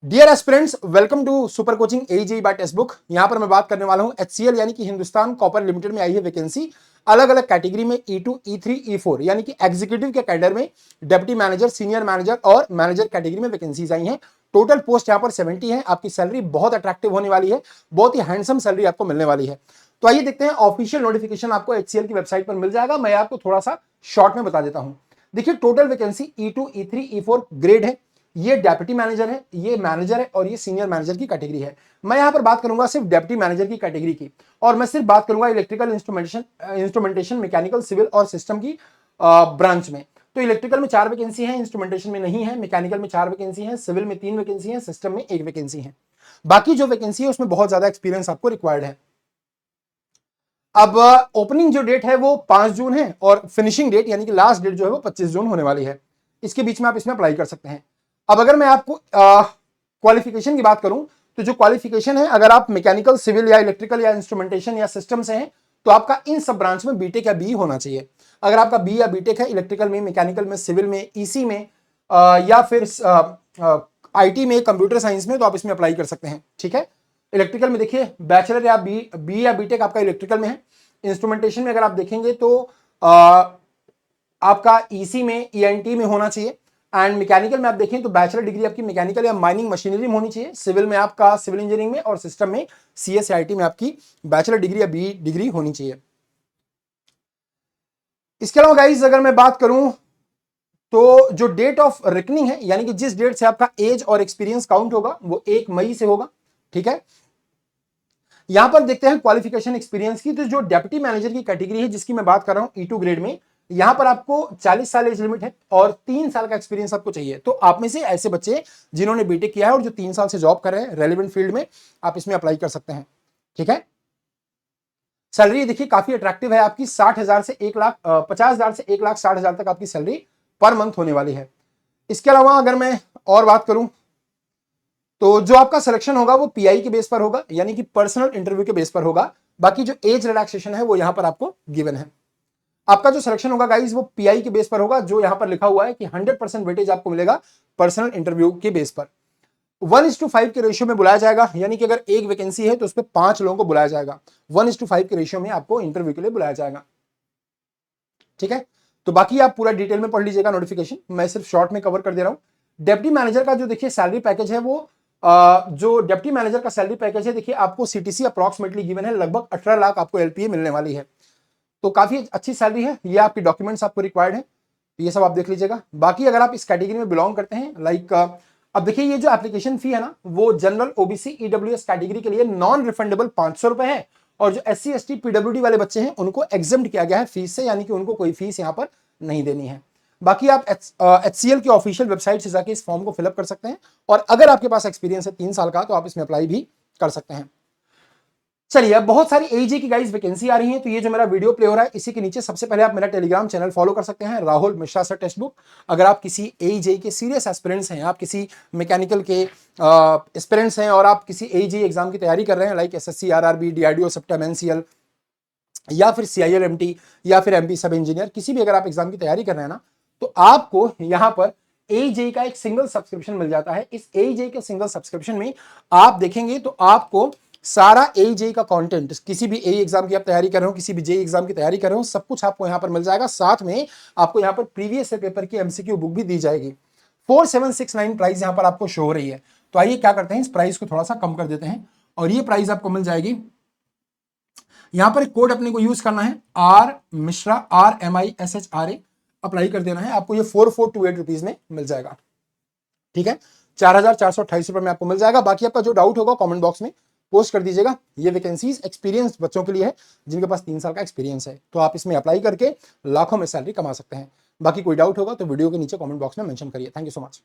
Dear aspirants, welcome to super coaching AJE by textbook. यहां पर मैं बात करने वाला हूं एचसीएल यानी कि हिंदुस्तान कॉपर लिमिटेड में आई है वैकेंसी। अलग अलग कैटेगरी में E2, E3, E4 यानी कि एग्जीक्यूटिव के कैडर में डिप्टी मैनेजर, सीनियर मैनेजर और मैनेजर कैटेगरी में वैकेंसीज आई हैं। टोटल पोस्ट यहां पर 70 है। आपकी सैलरी बहुत अट्रैक्टिव होने वाली है, बहुत ही हैंडसम सैलरी आपको मिलने वाली है। तो आइए देखते हैं, ऑफिशियल नोटिफिकेशन आपको एचसीएल की वेबसाइट पर मिल जाएगा। मैं आपको थोड़ा सा शॉर्ट में बता देता हूं। देखिए, total vacancy E2, E3, E4 grade है। ये डेप्यूटी मैनेजर है, ये मैनेजर है और ये सीनियर मैनेजर की कैटेगरी है। मैं यहां पर बात करूंगा सिर्फ डेप्यूटी मैनेजर की कैटेगरी की, और मैं सिर्फ बात करूंगा इलेक्ट्रिकल इंस्ट्रूमेंटेशन, मैकेनिकल, सिविल और सिस्टम की ब्रांच में। तो इलेक्ट्रिकल में 4 वैकेंसी है, इंस्ट्रूमेंटेशन में नहीं है, मैकेनिकल में 4 वैकेंसी है, सिविल में 3 वैकेंसी है, सिस्टम में 1 वैकेंसी है। बाकी जो वैकेंसी है उसमें बहुत ज्यादा एक्सपीरियंस आपको रिक्वायर्ड है। अब ओपनिंग जो डेट है वो 5 जून है और फिनिशिंग डेट यानी कि लास्ट डेट जो है वो 25 जून होने वाली है। इसके बीच में आप इसमें अप्लाई कर सकते हैं। अब अगर मैं आपको क्वालिफिकेशन की बात करूं, तो जो क्वालिफिकेशन है, अगर आप मैकेनिकल, सिविल या इलेक्ट्रिकल या इंस्ट्रूमेंटेशन या सिस्टम से हैं, तो आपका इन सब ब्रांच में बीटेक या बी होना चाहिए। अगर आपका बी या बीटेक है इलेक्ट्रिकल में, मैकेनिकल में, सिविल में, ईसी में या फिर आईटी में, कंप्यूटर साइंस में, तो आप इसमें अप्लाई कर सकते हैं। ठीक है। इलेक्ट्रिकल में देखिए, बैचलर या बी या बीटेक आपका इलेक्ट्रिकल में है। इंस्ट्रूमेंटेशन में अगर आप देखेंगे तो आपका ईसी में, ईएनटी में होना चाहिए। एंड मैकेनिकल में आप देखें तो बैचलर डिग्री आपकी मैकेनिकल या माइनिंग मशीनरी में होनी चाहिए। सिविल में आपका सिविल इंजीनियरिंग में, और सिस्टम में सीएसआईटी में आपकी बैचलर डिग्री या बी डिग्री होनी चाहिए। इसके अलावा गाइस, अगर मैं बात करूं तो जो डेट ऑफ रिकनिंग है, यानी कि जिस डेट से आपका एज और एक्सपीरियंस काउंट होगा, वो 1 मई से होगा। ठीक है। यहां पर देखते हैं क्वालिफिकेशन एक्सपीरियंस की। तो जो डेप्यूटी मैनेजर की कैटेगरी है जिसकी मैं बात कर रहा हूं, E2 ग्रेड में, यहां पर आपको 40 साल एज लिमिट है और 3 साल का एक्सपीरियंस आपको चाहिए। तो आप में से ऐसे बच्चे जिन्होंने बीटेक किया है और जो 3 साल से जॉब कर रहे हैं रेलेवेंट फील्ड में, आप इसमें अप्लाई कर सकते हैं। ठीक है। सैलरी देखिए काफी अट्रैक्टिव है आपकी, 60,000 से 1 लाख 50,000 से 1,60,000 तक आपकी सैलरी पर मंथ होने वाली है। इसके अलावा अगर मैं और बात करूं, तो जो आपका सिलेक्शन होगा वो पीआई के बेस पर होगा, यानी कि पर्सनल इंटरव्यू के बेस पर होगा। बाकी जो एज रिलैक्सेशन है वो यहां पर आपको गिवन है। आपका जो सिलेक्शन होगा गाइस वो पीआई के बेस पर होगा, जो यहां पर लिखा हुआ है कि 100% वेटेज आपको मिलेगा पर्सनल इंटरव्यू के बेस पर। 1:5 के रेशियो में बुलाया जाएगा, यानी कि अगर एक वैकेंसी है तो उस पर 5 लोगों को बुलाया जाएगा। 1:5 के रेशियो में आपको इंटरव्यू के लिए बुलाया जाएगा। ठीक है। तो बाकी आप पूरा डिटेल में पढ़ लीजिएगा नोटिफिकेशन, मैं सिर्फ शॉर्ट में कवर कर दे रहा हूं। डेप्टी मैनेजर का जो देखिए सैलरी पैकेज है वो जो डेप्टी मैनेजर का सैलरी पैकेज है, देखिए आपको सीटीसी अप्रॉक्सिमेटली गिवन है, लगभग 18 लाख आपको एलपीए मिलने वाली है। तो काफी अच्छी सैलरी है। ये आपके डॉक्यूमेंट्स आपको रिक्वायर्ड है, तो ये सब आप देख लीजिएगा। बाकी अगर आप इस कैटेगरी में बिलोंग करते हैं, लाइक अब देखिए ये जो एप्लीकेशन फी है ना, वो जनरल, ओबीसी, ईडब्ल्यूएस कैटेगरी के लिए नॉन रिफंडेबल 500 रुपए है, और जो एससी, एसटी, पीडब्ल्यूडी वाले बच्चे हैं उनको एग्जम्प्ट किया गया है फीस से, यानी कि उनको कोई फीस यहां पर नहीं देनी है। बाकी आप एचसीएल की ऑफिशियल वेबसाइट से जाके इस फॉर्म को फिलअप कर सकते हैं, और अगर आपके पास एक्सपीरियंस है 3 साल का, तो आप इसमें अप्लाई भी कर सकते हैं। चलिए, अब बहुत सारी एजे की गाइस वैकेंसी आ रही है, तो ये जो मेरा वीडियो प्ले हो रहा है इसी के नीचे सबसे पहले आप मेरा टेलीग्राम चैनल फॉलो कर सकते हैं, Rahul Mishra sir text book. अगर आप किसी एजे के सीरियस एस्पिरेंट्स हैं, आप किसी मैकेनिकल के एस्पिरेंट्स हैं और आप किसी एजे एग्जाम की तैयारी कर रहे हैं, like SSC, RRB, DRDO, septum, NCL या फिर सीआईएल एमटी या फिर एमपी सब इंजीनियर, किसी भी अगर आप एग्जाम की तैयारी कर रहे हैं ना, तो आपको यहां पर एजे का एक सिंगल सब्सक्रिप्शन मिल जाता है। इस एजे के सिंगल सब्सक्रिप्शन में आप देखेंगे तो आपको सारा एजे का कंटेंट, किसी भी ए एग्जाम की आप तैयारी कर रहे हो, किसी भी जे एग्जाम की तैयारी कर रहे हो, सब कुछ आपको यहां पर मिल जाएगा। साथ में आपको यहां पर प्रीवियस पेपर की एमसीक्यू बुक भी दी जाएगी। 4769 प्राइस यहां पर आपको शो हो रही है। तो आइए क्या करते हैं, इस प्राइस को थोड़ा सा कम कर देते हैं, और ये प्राइस आपको मिल जाएगी। यहां पर एक कोड अपने को यूज करना है, आर मिश्रा, RMISHRA, अप्लाई कर देना है। आपको ये 4428 रुपीज में मिल जाएगा। ठीक है। 4,428 रुपए में आपको मिल जाएगा। बाकी आपका जो डाउट होगा कमेंट बॉक्स में पोस्ट कर दीजिएगा। ये वैकेंसीज एक्सपीरियंस बच्चों के लिए है, जिनके पास 3 साल का एक्सपीरियंस है, तो आप इसमें अप्लाई करके लाखों में सैलरी कमा सकते हैं। बाकी कोई डाउट होगा तो वीडियो के नीचे कमेंट बॉक्स में मेंशन करिए। Thank you so much.